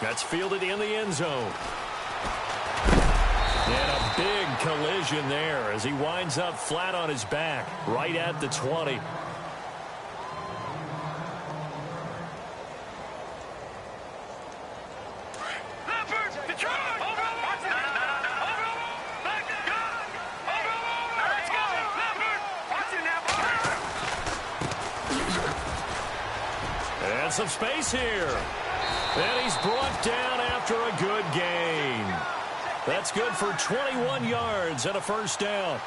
That's fielded in the end zone. And a big collision there as he winds up flat on his back, right at the 20. And some space here. And he's brought down after a good gain. That's good for 21 yards and a first down.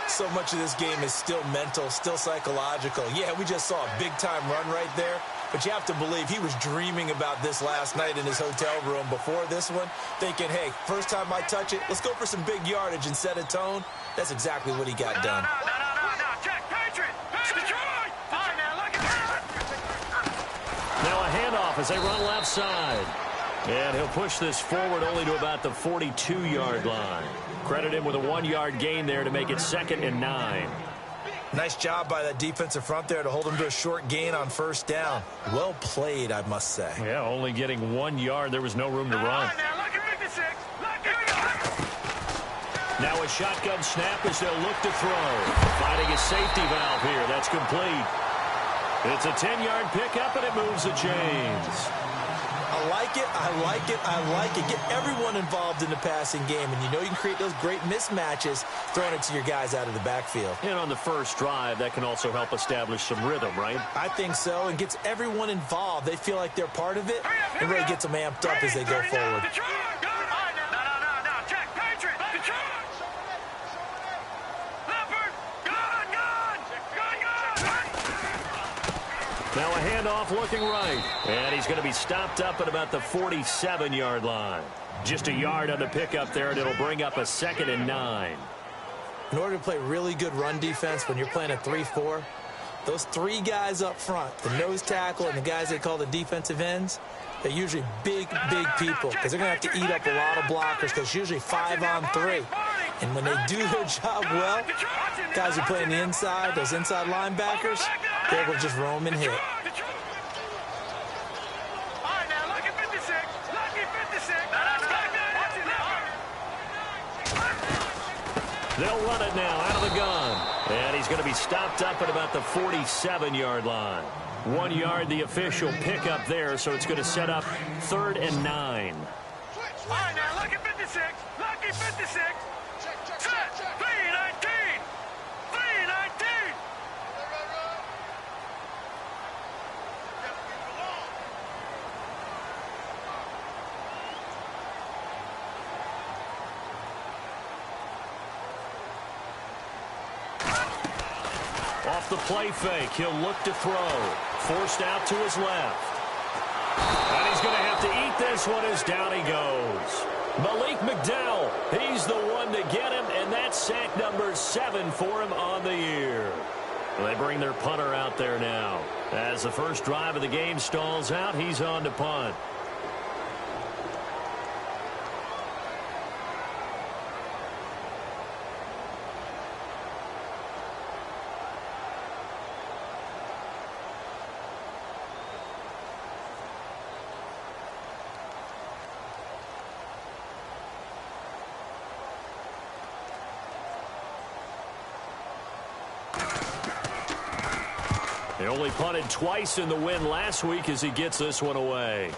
So much of this game is still mental, still psychological. Yeah, we just saw a big-time run right there, but you have to believe he was dreaming about this last night in his hotel room before this one, thinking, hey, first time I touch it, let's go for some big yardage and set a tone. That's exactly what he got done. Now a handoff as they run left side. And he'll push this forward only to about the 42-yard line. Credit him with a 1-yard gain there to make it 2nd and 9. Nice job by that defensive front there to hold him to a short gain on first down. Well played, I must say. Yeah, only getting 1 yard. There was no room to run. Now a shotgun snap as they'll look to throw. Finding a safety valve here. That's complete. It's a 10-yard pickup, and it moves the chains. I like it, I like it, I like it. Get everyone involved in the passing game, and you know you can create those great mismatches throwing it to your guys out of the backfield. And on the first drive, that can also help establish some rhythm, right? I think so, and gets everyone involved. They feel like they're part of it, and really gets them amped up as they go forward. Now a handoff looking right. And he's going to be stopped up at about the 47-yard line. Just a yard on the pickup there, and it'll bring up a 2nd and 9. In order to play really good run defense when you're playing a 3-4, those 3 guys up front, the nose tackle and the guys they call the defensive ends, they're usually big, big people because they're going to have to eat up a lot of blockers because it's usually 5 on 3. And when they do their job well, guys who play on the inside, those inside linebackers, they're able to just roam and hit. They'll run it now out of the gun. And he's going to be stopped up at about the 47-yard line. 1 yard, the official pickup there, so it's going to set up 3rd and 9. All right, now look at 56. Lucky 56. Set. 3-19. 3-19. Off the play fake, he'll look to throw. Forced out to his left. And he's going to have to eat this one as down he goes. Malik McDowell, he's the one to get him, and that's sack number 7 for him on the year. They bring their punter out there now. As the first drive of the game stalls out, he's on to punt. He only punted twice in the win last week as he gets this one away.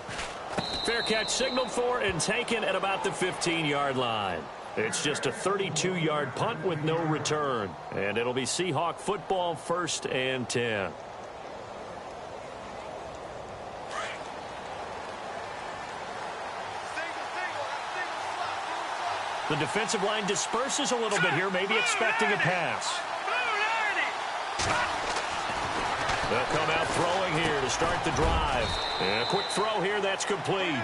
Fair catch signaled for and taken at about the 15-yard line. It's just a 32-yard punt with no return. And it'll be Seahawk football, 1st and 10. The defensive line disperses a little bit here, maybe expecting a pass. They'll come out throwing here to start the drive. And a quick throw here, that's complete.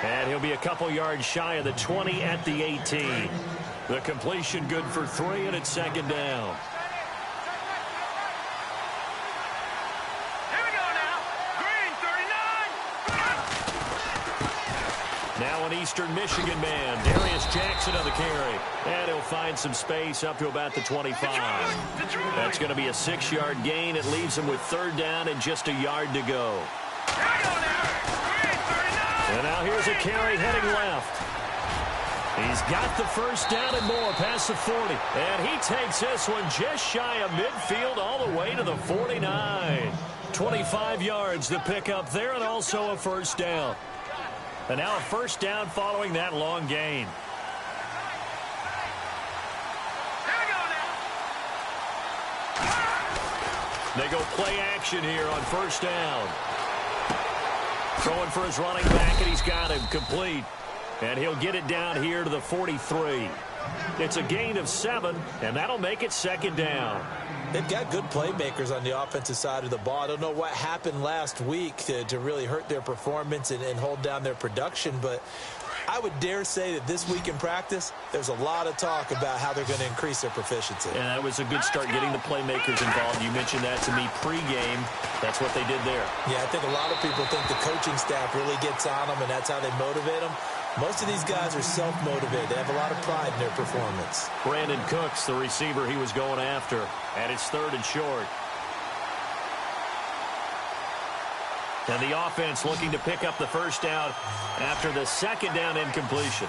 And he'll be a couple yards shy of the 20 at the 18. The completion good for 3, and it's 2nd down. Here we go now. Green, 39. Now an Eastern Michigan man, Darius Jackson on the carry. And he'll find some space up to about the 25. That's going to be a 6-yard gain. It leaves him with 3rd down and just a yard to go. Here we go now. Green, 39. And now here's a carry heading left. He's got the first down and more past the 40. And he takes this one just shy of midfield all the way to the 49. 25 yards to pick up there and also a first down. And now a first down following that long gain. They go play action here on first down. Throwing for his running back, and he's got him complete. And he'll get it down here to the 43. It's a gain of 7, and that'll make it second down. They've got good playmakers on the offensive side of the ball. I don't know what happened last week to really hurt their performance and hold down their production, but I would dare say that this week in practice, there's a lot of talk about how they're going to increase their proficiency. And that was a good start getting the playmakers involved. You mentioned that to me pregame. That's what they did there. Yeah, I think a lot of people think the coaching staff really gets on them, and that's how they motivate them. Most of these guys are self-motivated. They have a lot of pride in their performance. Brandon Cooks, the receiver he was going after, and it's 3rd and short. And the offense looking to pick up the first down after the second down incompletion.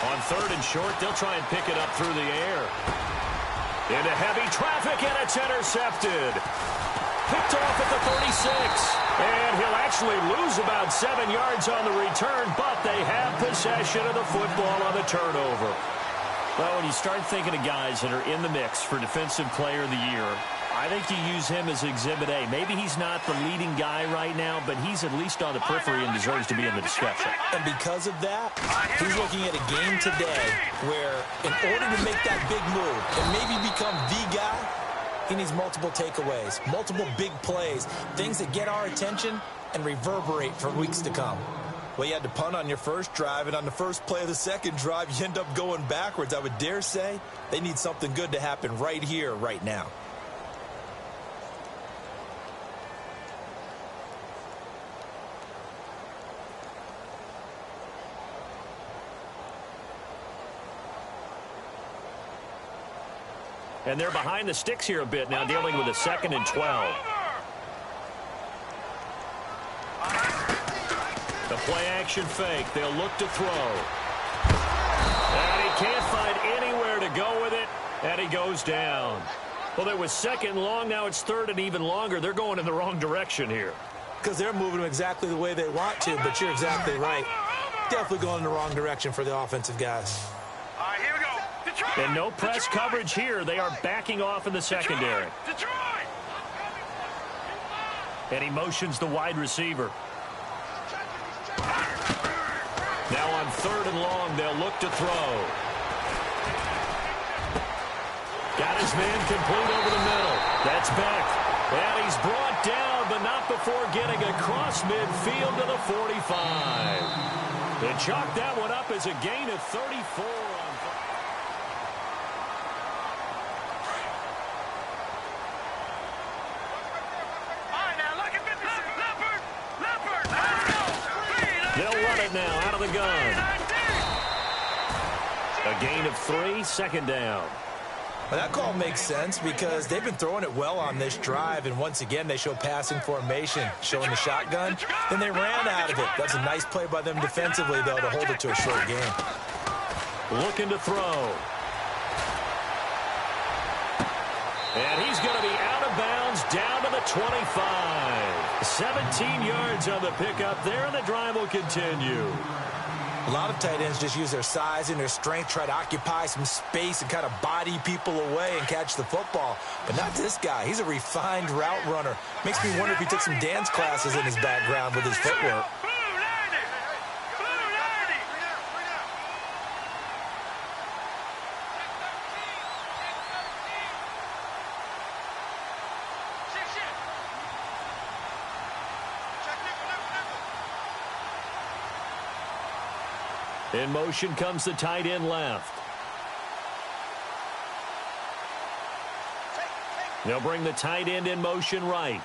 On 3rd and short, they'll try and pick it up through the air. Into heavy traffic, and it's intercepted. Picked off at the 36. And he'll actually lose about 7 yards on the return, but they have possession of the football on the turnover. Well, when you start thinking of guys that are in the mix for Defensive Player of the Year, I think you use him as Exhibit A. Maybe he's not the leading guy right now, but he's at least on the periphery and deserves to be in the discussion. And because of that, he's looking at a game today where in order to make that big move and maybe become the guy, he needs multiple takeaways, multiple big plays, things that get our attention and reverberate for weeks to come. Well, you had to punt on your first drive, and on the first play of the second drive, you end up going backwards. I would dare say they need something good to happen right here, right now. And they're behind the sticks here a bit now, dealing with a 2nd and 12. The play-action fake. They'll look to throw. And he can't find anywhere to go with it, and he goes down. Well, there was 2nd long. Now it's 3rd and even longer. They're going in the wrong direction here. Because they're moving them exactly the way they want to, but you're exactly right. Definitely going in the wrong direction for the offensive guys. Here we go. Detroit! And no press coverage here. They are backing off in the secondary. Detroit! And he motions the wide receiver. Now on 3rd and long, they'll look to throw. Got his man complete over the middle. That's Beck. And he's brought down, but not before getting across midfield to the 45. They chalk that one up as a gain of 34. They'll run it now out of the gun. A gain of 3, 2nd down. Well, that call makes sense because they've been throwing it well on this drive, and once again they show passing formation, showing the shotgun. Then they ran out of it. That's a nice play by them defensively, though, to hold it to a short game. Looking to throw. And he's going to be out of bounds down to the 25. 17 yards on the pickup there, and the drive will continue. A lot of tight ends just use their size and their strength, try to occupy some space and kind of body people away and catch the football. But not this guy. He's a refined route runner. Makes me wonder if he took some dance classes in his background with his footwork. In motion comes the tight end left. They'll bring the tight end in motion right.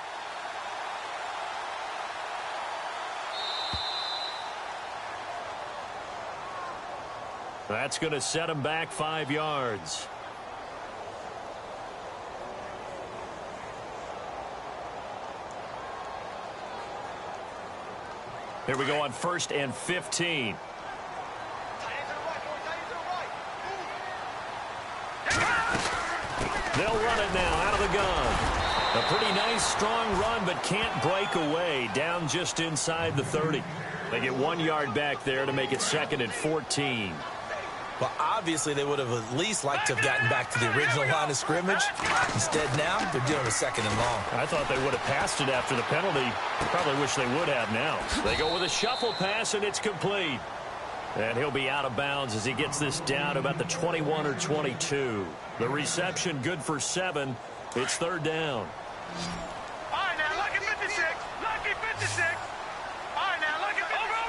That's going to set him back 5 yards. Here we go on 1st and 15. They'll run it now out of the gun. A pretty nice, strong run, but can't break away. Down just inside the 30. They get 1 yard back there to make it 2nd and 14. Well, obviously, they would have at least liked to have gotten back to the original line of scrimmage. Instead, now, they're dealing with 2nd and long. I thought they would have passed it after the penalty. Probably wish they would have now. They go with a shuffle pass, and it's complete. And he'll be out of bounds as he gets this down about the 21 or 22. The reception good for 7. It's 3rd down. All right, now, lucky 56. Lucky 56. All right, now, lucky 56. Over.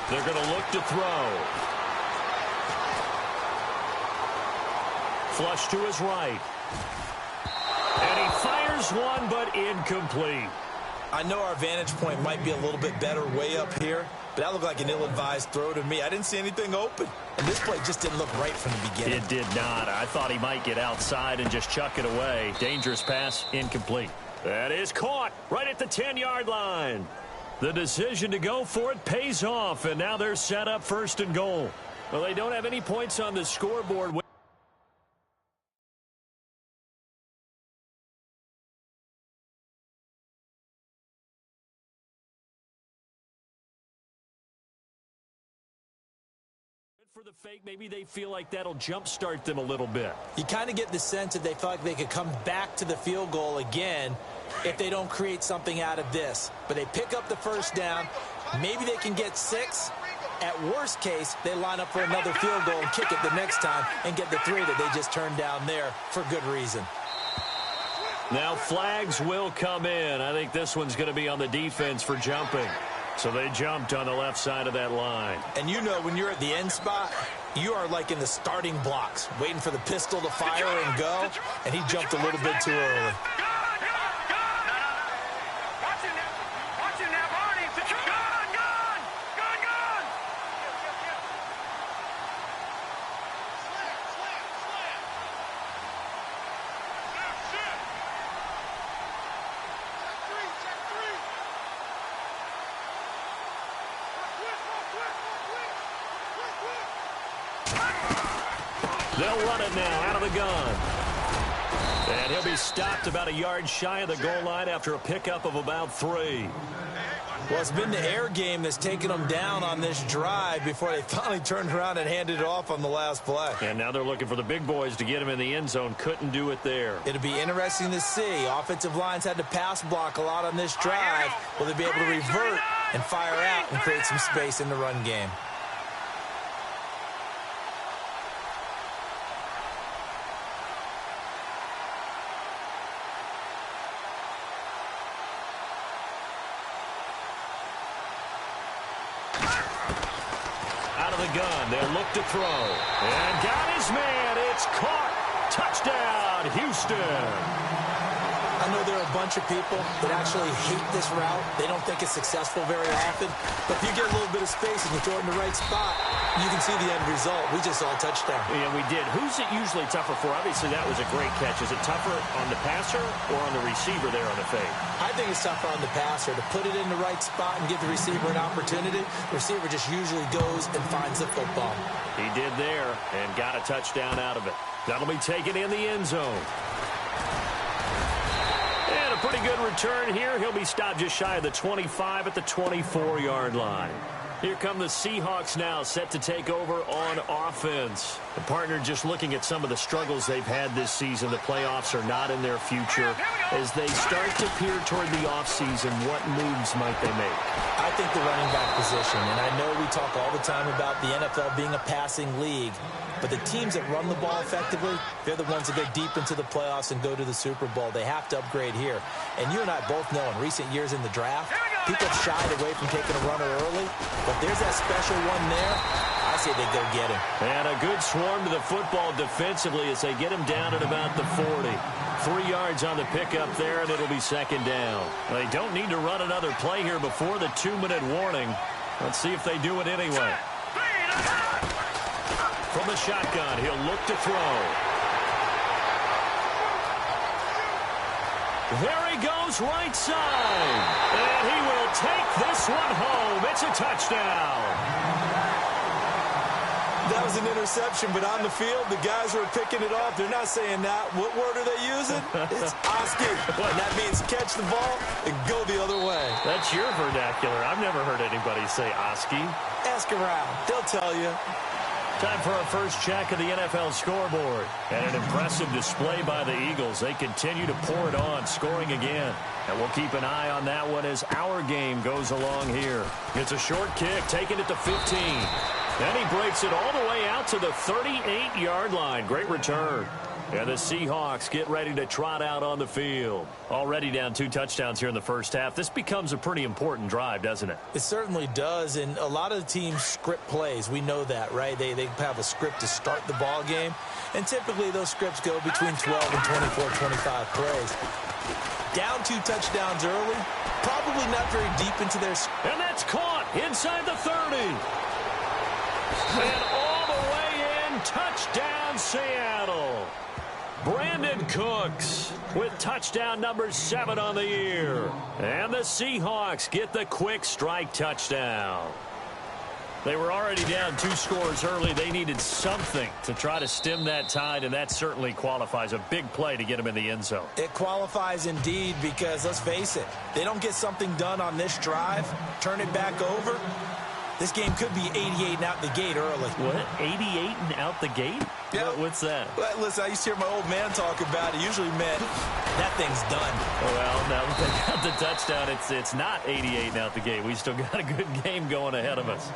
They're going to look to throw. Flush to his right. And he fires one, but incomplete. I know our vantage point might be a little bit better way up here, but that looked like an ill-advised throw to me. I didn't see anything open, and this play just didn't look right from the beginning. It did not. I thought he might get outside and just chuck it away. Dangerous pass, incomplete. That is caught right at the 10-yard line. The decision to go for it pays off, and now they're set up 1st and goal. Well, they don't have any points on the scoreboard. For the fake, maybe they feel like that'll jumpstart them a little bit. You kind of get the sense that they felt like they could come back to the field goal again if they don't create something out of this. But they pick up the 1st down. Maybe they can get 6. At worst case, they line up for another field goal and kick it the next time and get the 3 that they just turned down there for good reason. Now flags will come in. I think this one's going to be on the defense for jumping. So they jumped on the left side of that line. And you know, when you're at the end spot, you are like in the starting blocks, waiting for the pistol to fire and go, and he jumped a little bit too early. They'll run it now out of the gun. And he'll be stopped about a yard shy of the goal line after a pickup of about 3. Well, it's been the air game that's taken them down on this drive before they finally turned around and handed it off on the last play. And now they're looking for the big boys to get him in the end zone. Couldn't do it there. It'll be interesting to see. Offensive lines had to pass block a lot on this drive. Will they be able to revert and fire out and create some space in the run game? Gun. They'll look to throw. And got his man. It's caught. Touchdown, Houston. I know there are a bunch of people that actually hate this route. They don't think it's successful very often. But if you get a little bit of space and you throw it in the right spot, you can see the end result. We just saw a touchdown. Yeah, we did. Who's it usually tougher for? Obviously, that was a great catch. Is it tougher on the passer or on the receiver there on the fake? I think it's tougher on the passer to put it in the right spot and give the receiver an opportunity. The receiver just usually goes and finds the football. He did there and got a touchdown out of it. That'll be taken in the end zone. And a pretty good return here. He'll be stopped just shy of the 25 at the 24-yard line. Here come the Seahawks now, set to take over on offense. The partner just looking at some of the struggles they've had this season. The playoffs are not in their future. As they start to peer toward the offseason, what moves might they make? I think the running back position, and I know we talk all the time about the NFL being a passing league, but the teams that run the ball effectively, they're the ones that go deep into the playoffs and go to the Super Bowl. They have to upgrade here. And you and I both know in recent years in the draft, people have shied away from taking a runner early, but there's that special one there. I say they go get him. And a good swarm to the football defensively as they get him down at about the 40. 3 yards on the pickup there, and it'll be second down. They don't need to run another play here before the 2-minute warning. Let's see if they do it anyway. From the shotgun, he'll look to throw. There he goes, right side. And he will this one home. It's a touchdown. That was an interception, but on the field, the guys who are picking it off, they're not saying that. What word are they using? It's Oski. And that means catch the ball and go the other way. That's your vernacular. I've never heard anybody say Oski. Ask around. They'll tell you. Time for our first check of the NFL scoreboard. And an impressive display by the Eagles. They continue to pour it on, scoring again. And we'll keep an eye on that one as our game goes along here. It's a short kick, taking it to 15. Then he breaks it all the way out to the 38-yard line. Great return. And the Seahawks get ready to trot out on the field. Already down 2 touchdowns here in the first half. This becomes a pretty important drive, doesn't it? It certainly does, and a lot of the teams script plays. We know that, right? They have a script to start the ball game, and typically those scripts go between 12 and 24, 25 plays. Down 2 touchdowns early, probably not very deep into their... And that's caught inside the 30. And all the way in, touchdown Seattle. Brandon Cooks with touchdown number 7 on the year. And the Seahawks get the quick strike touchdown. They were already down 2 scores early. They needed something to try to stem that tide, and that certainly qualifies. A big play to get them in the end zone. It qualifies indeed because, let's face it, they don't get something done on this drive, turn it back over. This game could be 88 and out the gate early. What? 88 and out the gate? Yeah. What's that? Well, listen, I used to hear my old man talk about it. Usually meant that thing's done. Well, now that they got the touchdown, it's not 88 and out the gate. We still got a good game going ahead of us.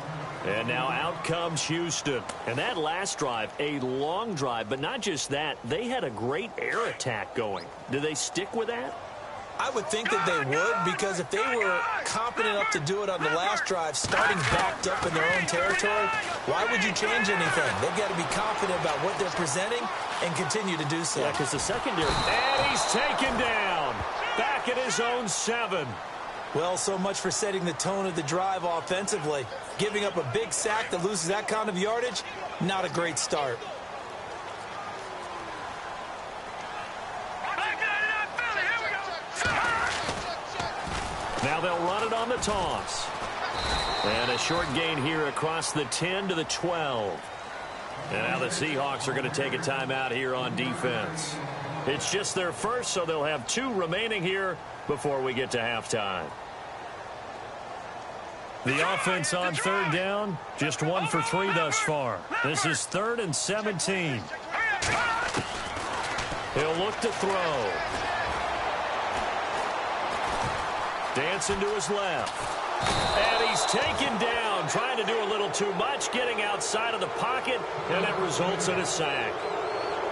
And now out comes Houston. And that last drive, a long drive, but not just that. They had a great air attack going. Do they stick with that? I would think that they would, because if they were competent enough to do it on the last drive, starting backed up in their own territory, why would you change anything? They've got to be confident about what they're presenting and continue to do so. Yeah, because the secondary... And he's taken down. Back at his own 7. Well, so much for setting the tone of the drive offensively. Giving up a big sack that loses that kind of yardage, not a great start. Now they'll run it on the toss. And a short gain here across the 10 to the 12. And now the Seahawks are going to take a timeout here on defense. It's just their first, so they'll have 2 remaining here before we get to halftime. The offense on 3rd down, just 1 for 3 thus far. This is 3rd and 17. He'll look to throw. Dancing to his left. And he's taken down, trying to do a little too much, getting outside of the pocket, and that results in a sack.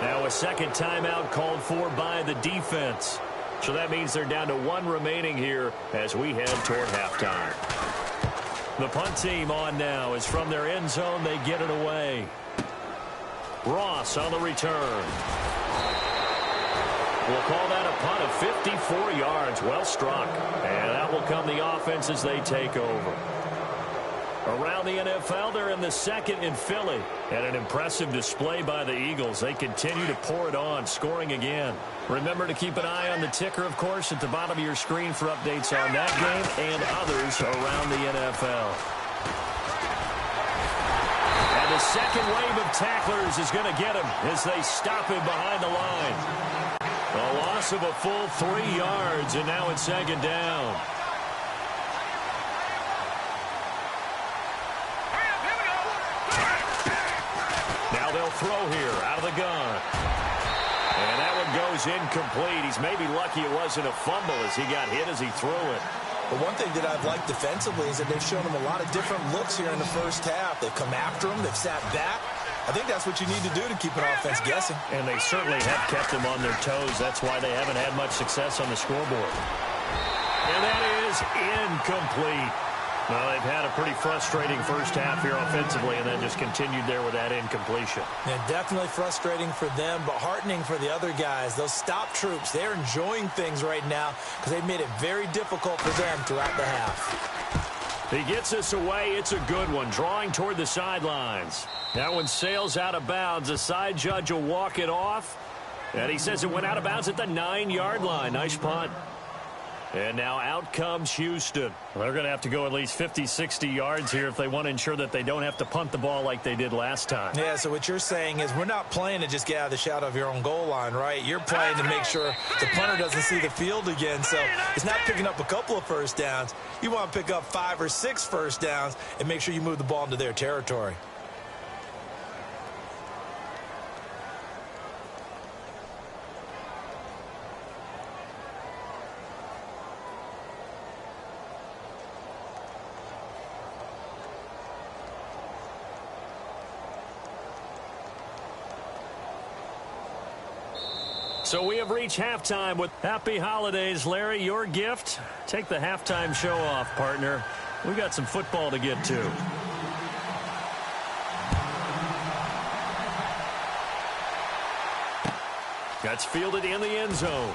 Now a second timeout called for by the defense. So that means they're down to 1 remaining here as we head toward halftime. The punt team on now is from their end zone. They get it away. Ross on the return. We'll call that a punt of 54 yards. Well struck. And that will come the offense as they take over. Around the NFL, they're in the 2nd in Philly. And an impressive display by the Eagles. They continue to pour it on, scoring again. Remember to keep an eye on the ticker, of course, at the bottom of your screen for updates on that game and others around the NFL. And the second wave of tacklers is going to get him as they stop him behind the line. A loss of a full 3 yards, and now it's 2nd down. Now they'll throw here out of the gun. And that one goes incomplete. He's maybe lucky it wasn't a fumble as he got hit as he threw it. But one thing that I've liked defensively is that they've shown him a lot of different looks here in the first half. They've come after him. They've sat back. I think that's what you need to do to keep an offense guessing. And they certainly have kept them on their toes. That's why they haven't had much success on the scoreboard. And that is incomplete. Well, they've had a pretty frustrating first half here offensively and then just continued there with that incompletion. Yeah, definitely frustrating for them, but heartening for the other guys. Those stop troops, they're enjoying things right now because they've made it very difficult for them throughout the half. He gets us away. It's a good one, drawing toward the sidelines. That one sails out of bounds. The side judge will walk it off. And he says it went out of bounds at the 9-yard line. Nice punt. And now out comes Houston. They're going to have to go at least 50, 60 yards here if they want to ensure that they don't have to punt the ball like they did last time. Yeah, so what you're saying is we're not playing to just get out of the shadow of your own goal line, right? You're playing to make sure the punter doesn't see the field again. So it's not picking up a couple of first downs. You want to pick up 5 or 6 first downs and make sure you move the ball into their territory. So we have reached halftime with happy holidays, Larry. Your gift? Take the halftime show off, partner. We got some football to get to. That's fielded in the end zone.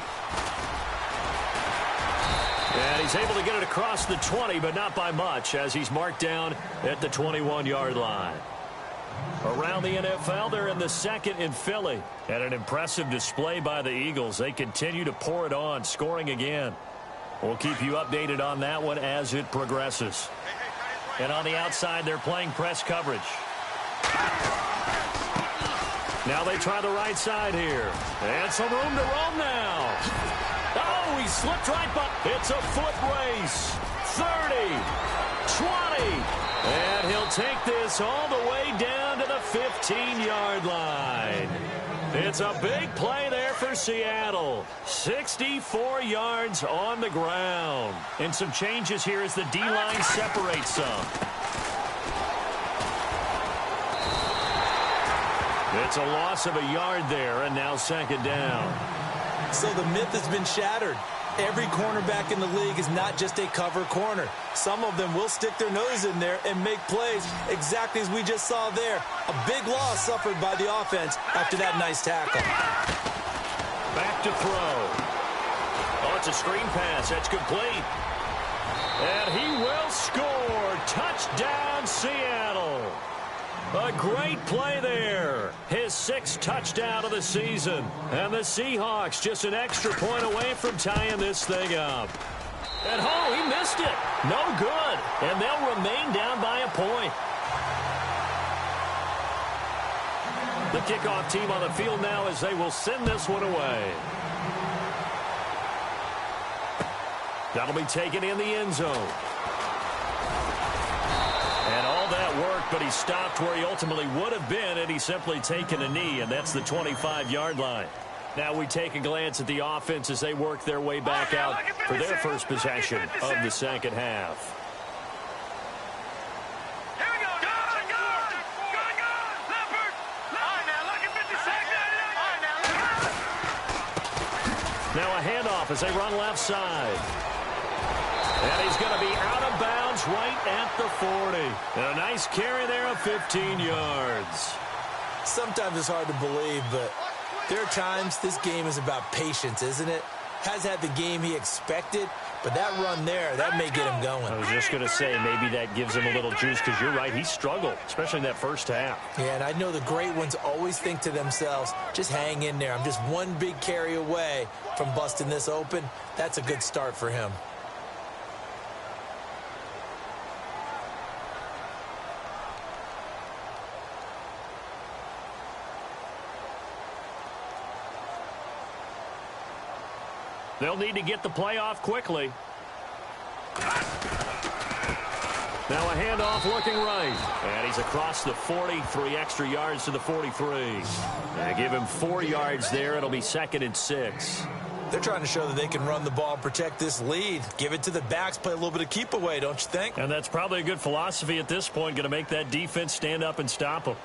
And he's able to get it across the 20, but not by much, as he's marked down at the 21-yard line. Around the NFL, they're in the second in Philly. And an impressive display by the Eagles. They continue to pour it on, scoring again. We'll keep you updated on that one as it progresses. And on the outside, they're playing press coverage. Now they try the right side here. And some room to roam now. Oh, he slipped right by. It's a foot race. 30, 20. And he'll take this all the way down to the 15-yard line. It's a big play there for Seattle. 64 yards on the ground. And some changes here as the D-line separates some. It's a loss of a yard there, and now second down. So the myth has been shattered. Every cornerback in the league is not just a cover corner. Some of them will stick their nose in there and make plays exactly as we just saw there. A big loss suffered by the offense after that nice tackle. Back to throw. Oh, it's a screen pass. That's complete. And he will score. Touchdown, Seattle. A great play there. His 6th touchdown of the season. And the Seahawks just an extra point away from tying this thing up. And oh, he missed it. No good. And they'll remain down by a point. The kickoff team on the field now as they will send this one away. That'll be taken in the end zone. And all that worked, but he stopped where he ultimately would have been had he simply taken a knee, and that's the 25-yard line. Now we take a glance at the offense as they work their way back out for their first possession of the second half. Now a handoff as they run left side. And he's going to be out of bounds right at the 40. And a nice carry there of 15 yards. Sometimes it's hard to believe, but there are times this game is about patience, isn't it? Has had the game he expected, but that run there, that may get him going. I was just going to say, maybe that gives him a little juice, because you're right, he struggled, especially in that first half. Yeah, and I know the great ones always think to themselves, just hang in there. I'm just one big carry away from busting this open. That's a good start for him. They'll need to get the play off quickly. Now a handoff looking right. And he's across the 40, 3 extra yards to the 43. And give him 4 yards there. It'll be 2nd and 6. They're trying to show that they can run the ball and protect this lead. Give it to the backs, play a little bit of keep away, don't you think? And that's probably a good philosophy at this point, going to make that defense stand up and stop them.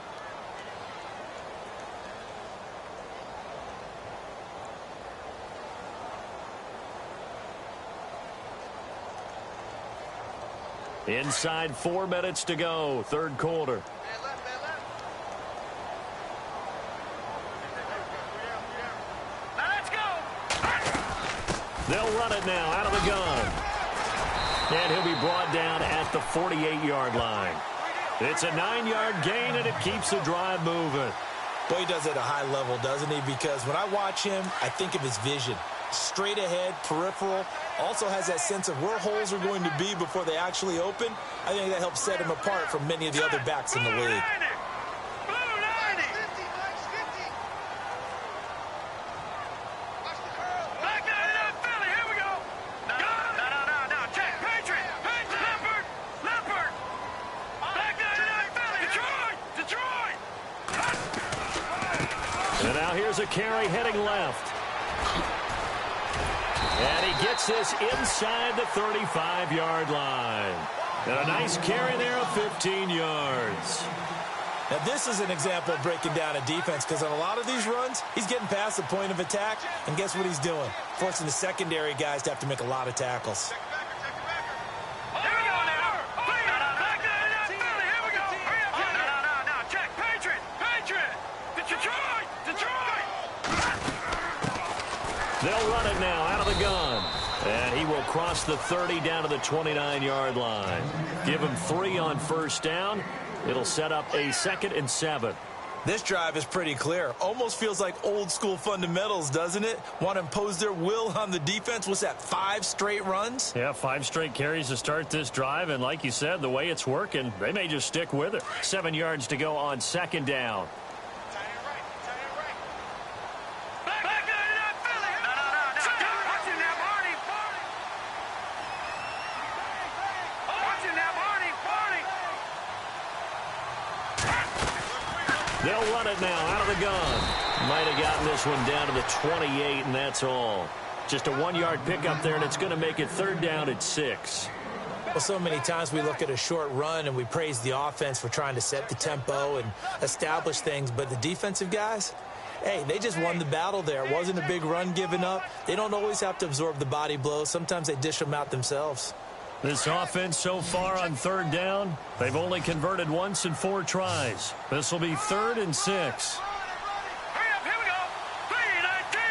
Inside 4 minutes to go, third quarter. Let's go. They'll run it now out of the gun. And he'll be brought down at the 48-yard line. It's a 9-yard gain, and it keeps the drive moving. Boy, he does it at a high level, doesn't he? Because when I watch him, I think of his vision. straight ahead, peripheral. Also has that sense of where holes are going to be before they actually open. I think that helps set him apart from many of the other backs in the league. And now here's a carry heading left. And he gets this inside the 35-yard line. And a nice carry there of 15 yards. Now, this is an example of breaking down a defense, because on a lot of these runs, he's getting past the point of attack, and guess what he's doing? Forcing the secondary guys to have to make a lot of tackles. They'll run it now out of the gun. And he will cross the 30 down to the 29-yard line. Give him 3 on first down. It'll set up a 2nd and 7. This drive is pretty clear. Almost feels like old school fundamentals, doesn't it? Want to impose their will on the defense. What's that, 5 straight runs? Yeah, 5 straight carries to start this drive. And like you said, the way it's working, they may just stick with it. 7 yards to go on 2nd down. They'll run it now out of the gun. Might have gotten this one down to the 28, and that's all. Just a 1-yard pickup there, and it's going to make it 3rd down at 6. Well, so many times we look at a short run and we praise the offense for trying to set the tempo and establish things, but the defensive guys, hey, they just won the battle there. It wasn't a big run given up. They don't always have to absorb the body blows. Sometimes they dish them out themselves. This offense so far on 3rd down, they've only converted once in 4 tries. This will be 3rd and 6. Hurry up, here we go. 3-19.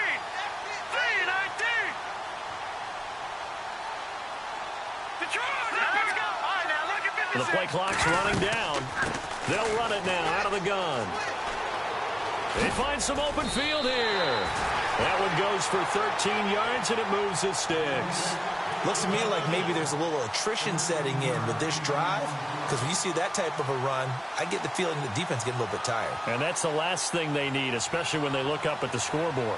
3-19. Detroit, let's go. All right, now look at 56. The play clock's running down. They'll run it now out of the gun. They find some open field here. That one goes for 13 yards, and it moves the sticks. Looks to me like maybe there's a little attrition setting in with this drive, because when you see that type of a run, I get the feeling the defense getting a little bit tired. And that's the last thing they need, especially when they look up at the scoreboard.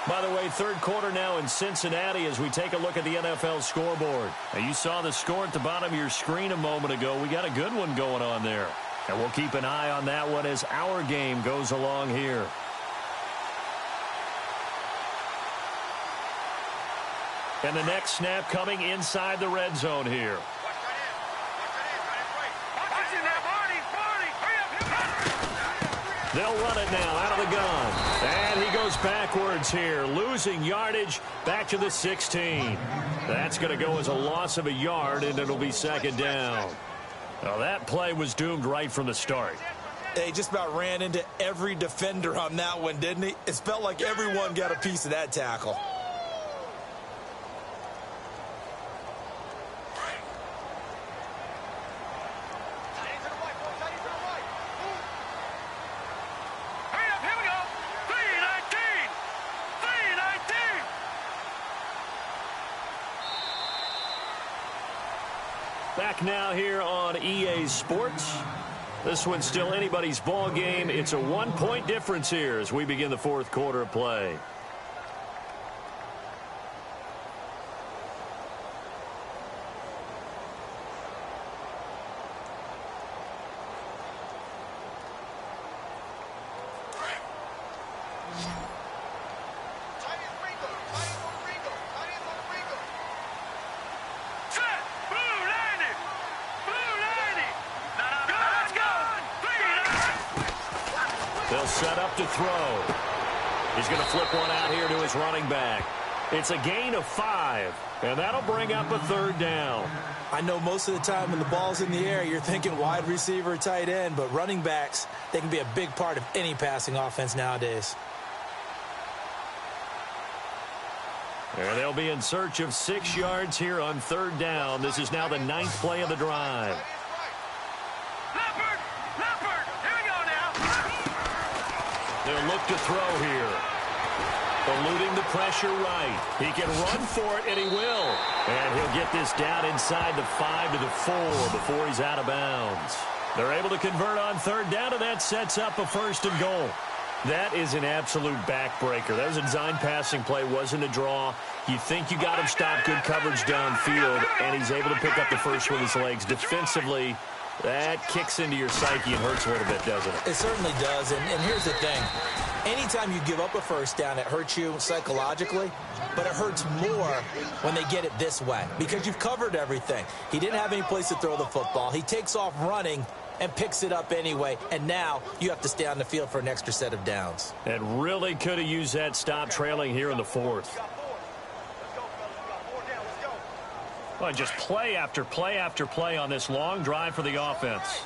By the way, 3rd quarter now in Cincinnati as we take a look at the NFL scoreboard. Now, you saw the score at the bottom of your screen a moment ago. We got a good one going on there. And we'll keep an eye on that one as our game goes along here. And the next snap coming inside the red zone here. They'll run it now out of the gun. And he goes backwards here, losing yardage back to the 16. That's going to go as a loss of a yard, and it'll be 2nd down. Now, that play was doomed right from the start. He just about ran into every defender on that one, didn't he? It felt like everyone got a piece of that tackle. Back now here on EA Sports. This one's still anybody's ball game. It's a 1-point difference here as we begin the 4th quarter of play. They'll set up to throw. He's going to flip one out here to his running back. It's a gain of 5, and that'll bring up a 3rd down. I know most of the time when the ball's in the air, you're thinking wide receiver, tight end, but running backs, they can be a big part of any passing offense nowadays. And they'll be in search of 6 yards here on 3rd down. This is now the 9th play of the drive. Leopard, here we go now. They'll look to throw here. Eluding the pressure right. He can run for it, and he will. And he'll get this down inside the 5 to the 4 before he's out of bounds. They're able to convert on third down, and that sets up a 1st and goal. That is an absolute backbreaker. That was a design passing play, wasn't a draw. You think you got him stopped, good coverage downfield, and he's able to pick up the first with his legs. Defensively, that kicks into your psyche and hurts a little bit, doesn't it? It certainly does, and here's the thing. Anytime you give up a first down, it hurts you psychologically, but it hurts more when they get it this way because you've covered everything. He didn't have any place to throw the football. He takes off running and picks it up anyway, and now you have to stay on the field for an extra set of downs. And really could have used that stop trailing here in the 4th. Well, just play after play after play on this long drive for the offense.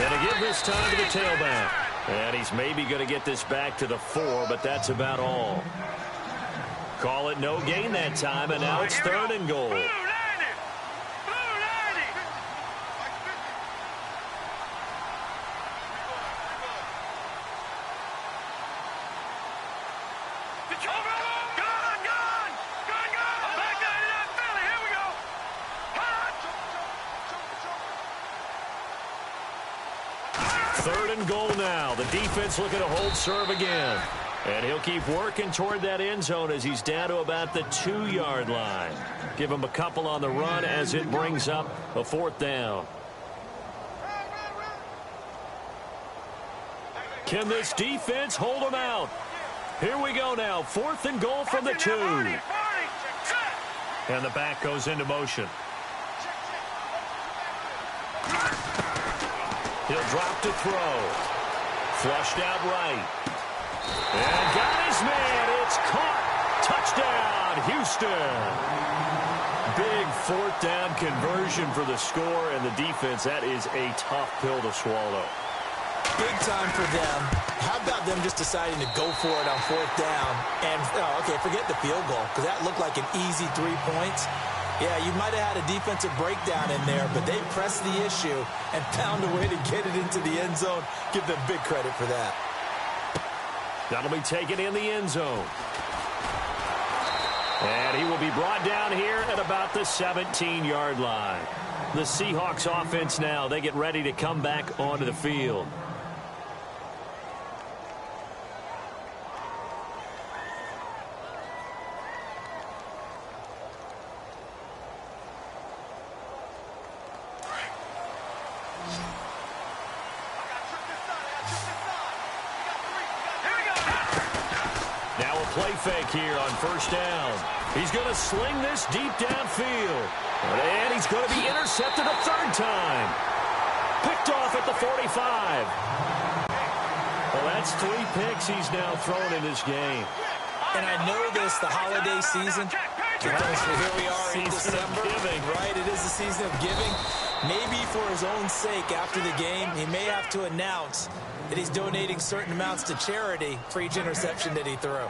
And again this time to the tailback. And he's maybe going to get this back to the 4, but that's about all. Call it no gain that time, and now it's 3rd and goal. Goal now. The defense looking to hold serve again. And he'll keep working toward that end zone as he's down to about the 2-yard line. Give him a couple on the run as it brings up a 4th down. Can this defense hold him out? Here we go now. 4th and goal from the 2. And the back goes into motion. He'll drop to throw. Flushed out right. And got his man. It's caught. Touchdown, Houston. Big 4th down conversion for the score and the defense. That is a tough pill to swallow. Big time for them. How about them just deciding to go for it on 4th down? And, okay, forget the field goal because that looked like an easy 3 points. Yeah, you might have had a defensive breakdown in there, but they pressed the issue and found a way to get it into the end zone. Give them big credit for that. That'll be taken in the end zone. And he will be brought down here at about the 17-yard line. The Seahawks offense now, they get ready to come back onto the field. Play fake here on 1st down. He's going to sling this deep downfield. And he's going to be intercepted a 3rd time. Picked off at the 45. Well, that's 3 picks he's now thrown in this game. And I know this, the holiday season, because here we are in December. Right, it is the season of giving. Maybe for his own sake after the game, he may have to announce that he's donating certain amounts to charity for each interception that he threw.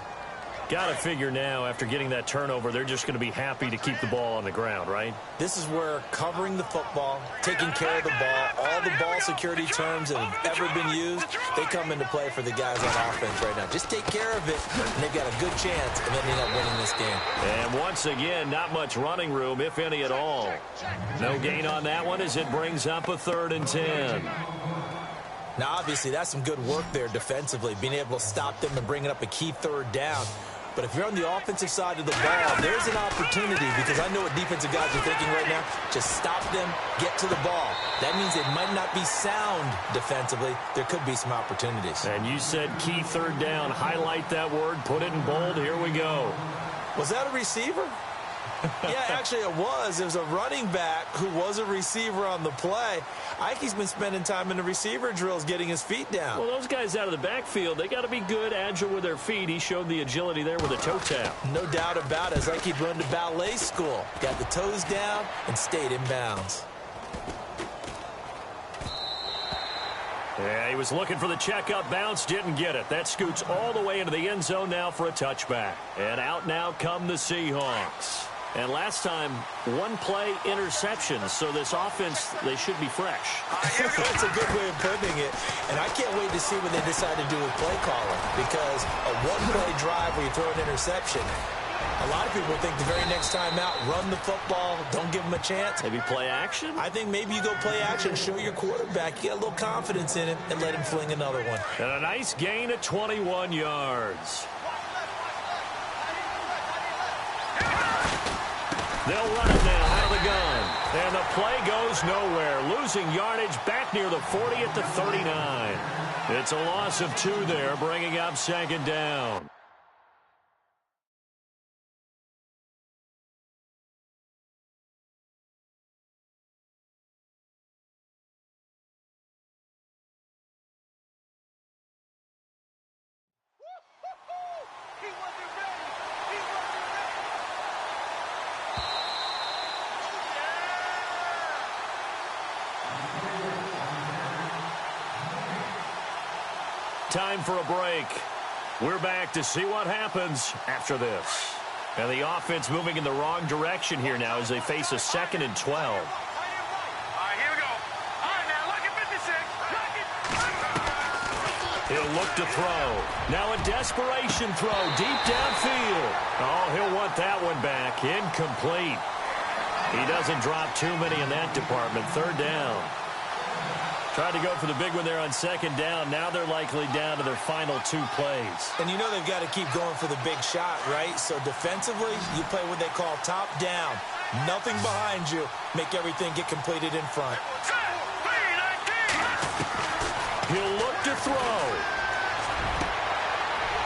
Got to figure now, after getting that turnover, they're just going to be happy to keep the ball on the ground, right? This is where covering the football, taking care of the ball, all the ball security terms that have ever been used, they come into play for the guys on offense right now. Just take care of it, and they've got a good chance of ending up winning this game. And once again, not much running room, if any at all. No gain on that one as it brings up a 3rd and 10. Now, obviously, that's some good work there defensively, being able to stop them and bringing up a key 3rd down. But if you're on the offensive side of the ball, there's an opportunity because I know what defensive guys are thinking right now. Just stop them, get to the ball. That means they might not be sound defensively. There could be some opportunities. And you said key 3rd down. Highlight that word. Put it in bold. Here we go. Was that a receiver? Yeah, actually it was. It was a running back who was a receiver on the play. I think he's been spending time in the receiver drills getting his feet down. Well, those guys out of the backfield, they got to be good, agile with their feet. He showed the agility there with a toe tap. No doubt about it. It's like he'd run to ballet school. Got the toes down and stayed in bounds. Yeah, he was looking for the checkup bounce, didn't get it. That scoots all the way into the end zone now for a touchback. And out now come the Seahawks. And last time, one play interception. So this offense, they should be fresh. That's a good way of putting it. And I can't wait to see what they decide to do with play calling, because a one-play drive where you throw an interception, a lot of people think the very next time out, run the football, don't give them a chance. Maybe play action? I think maybe you go play action, show your quarterback, you get a little confidence in him, and let him fling another one. And a nice gain of 21 yards. They'll run it now out of the gun. And the play goes nowhere. Losing yardage back near the 40 at the 39. It's a loss of 2 there, bringing up second down. Time for a break. We're back to see what happens after this. And the offense moving in the wrong direction here now as they face a 2nd and 12. All right, here we go. All right, now, look at 56. He'll look to throw. Now a desperation throw deep downfield. Oh, he'll want that one back. Incomplete. He doesn't drop too many in that department. 3rd down. Tried to go for the big one there on 2nd down. Now they're likely down to their final 2 plays. And you know they've got to keep going for the big shot, right? So defensively, you play what they call top down. Nothing behind you. Make everything get completed in front. He'll look to throw.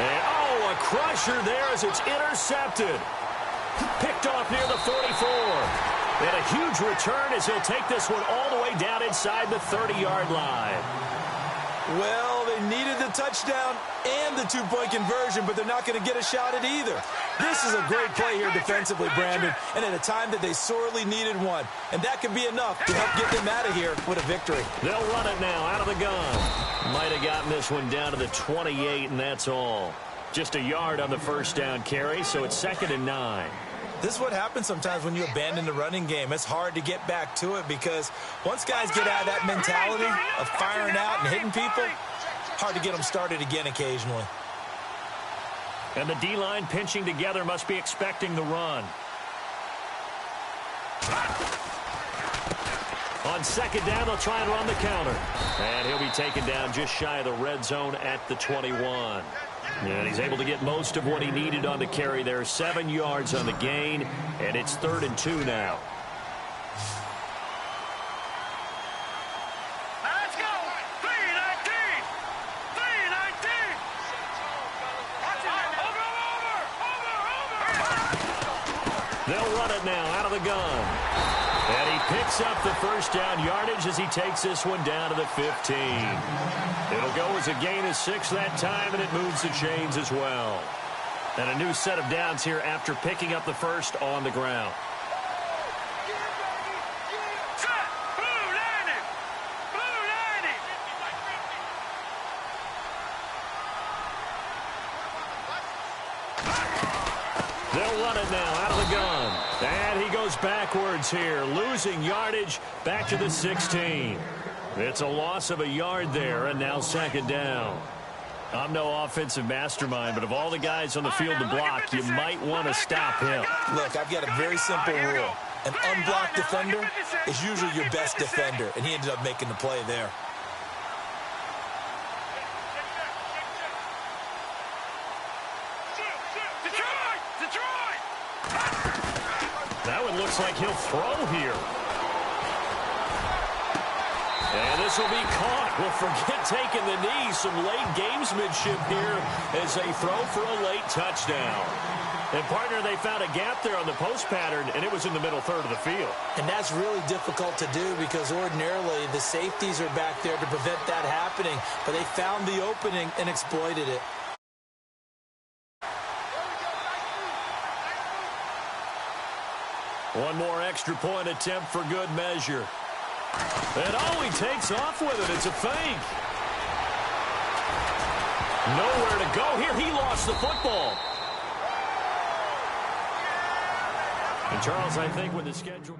And, oh, a crusher there as it's intercepted. Picked off near the 44. And a huge return as he'll take this one all the way down inside the 30-yard line. Well, they needed the touchdown and the 2-point conversion, but they're not going to get a shot at either. This is a great play here defensively, Brandon, and at a time that they sorely needed one. And that could be enough to help get them out of here with a victory. They'll run it now out of the gun. Might have gotten this one down to the 28, and that's all. Just a yard on the first down carry, so it's 2nd and 9. This is what happens sometimes when you abandon the running game. It's hard to get back to it because once guys get out of that mentality of firing out and hitting people, hard to get them started again occasionally. And the D-line pinching together must be expecting the run. On 2nd down, they'll try and run the counter. And he'll be taken down just shy of the red zone at the 21. And he's able to get most of what he needed on the carry there. 7 yards on the gain, and it's 3rd and 2 now. Let's go. 319. 319. Over. They'll run it now out of the gun. And he picks up the first down yardage as he takes this one down to the 15. It'll go as a gain of 6 that time, and it moves the chains as well. And a new set of downs here after picking up the first on the ground. Set. Blue 90. Blue 90. They'll run it now out of the gun. And he goes backwards here, losing yardage back to the 16. It's a loss of a yard there, and now 2nd down. I'm no offensive mastermind, but of all the guys on the field to block, you might want to stop him. Look, I've got a very simple rule. An unblocked defender is usually your best defender, and he ended up making the play there. That one looks like he'll throw here. And this will be caught. Well, forget taking the knee. Some late gamesmanship here as they throw for a late touchdown. And, partner, they found a gap there on the post pattern, and it was in the middle third of the field. And that's really difficult to do because ordinarily the safeties are back there to prevent that happening. But they found the opening and exploited it. One more extra point attempt for good measure. And he takes off with it. It's a fake. Nowhere to go here. He lost the football. And Charles, I think with the schedule...